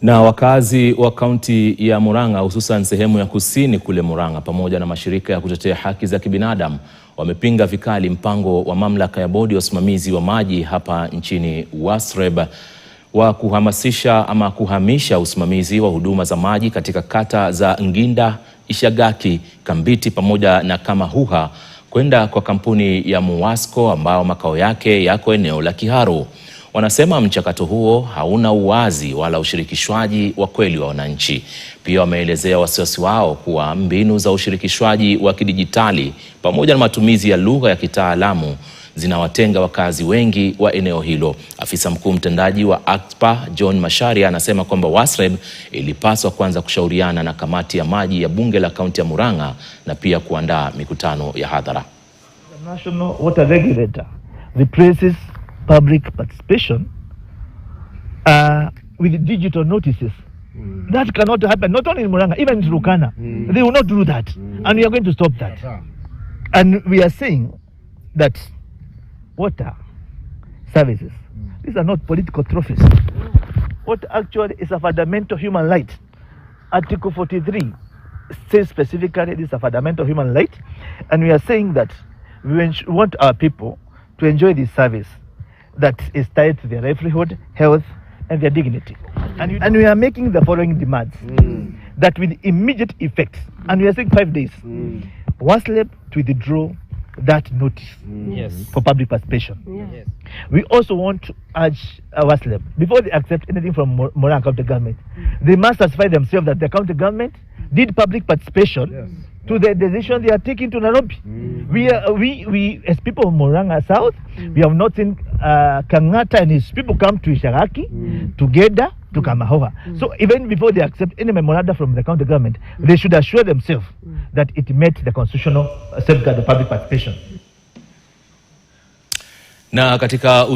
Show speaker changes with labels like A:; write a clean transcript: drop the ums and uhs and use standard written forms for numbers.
A: Na wakazi wa kaunti ya Murang'a hususan sehemu ya kusini kule Murang'a pamoja na mashirika ya kutetea haki za kibinadamu wamepinga vikali mpango wa mamlaka ya bodi ya usimamizi wa maji hapa nchini WASREB wa kuhamasisha ama kuhamisha usimamizi wa huduma za maji katika kata za Nginda, Ishagaki, Kambiti pamoja na Kamahuha kwenda kwa kampuni ya Muwasco ambao makao yake yako eneo la Kiharu. Wanasema mchakato huo hauna uwazi wala ushirikishwaji wa kweli wa wananchi. Pia wameelezea wasiwasi wao kuwa mbinu za ushirikishwaji wa kidijitali pamoja na matumizi ya lugha ya kitaalamu zinawatenga wakazi wengi wa eneo hilo. Afisa mkuu mtendaji wa ACPA John Masharia anasema kwamba WASREB ilipaswa kwanza kushauriana na kamati ya maji ya bunge la kaunti ya Murang'a na pia kuandaa mikutano ya hadhara.
B: The National Water Regulator replaces public participation with digital notices. That cannot happen, not only in Murang'a, even in Turkana. They will not do that, and we are going to stop that. And we are saying that water services, these are not political trophies. What actually is a fundamental human right. Article 43 says specifically this is a fundamental human right, and we are saying that we want our people to enjoy this service that is tied to their livelihood, health, and their dignity. And we are making the following demands. That with immediate effect, and we are saying 5 days, WASREB to withdraw that notice for public participation. We also want to urge WASREB, before they accept anything from Murang'a County Government, they must satisfy themselves that the county government did public participation to the decision they are taking to Nairobi. We as people of Murang'a South, we have not seen Kangata and his people come to Ishagaki together to Kamahuha. So even before they accept any memoranda from the county government, they should assure themselves that it met the constitutional safeguard of public participation.
A: Na katika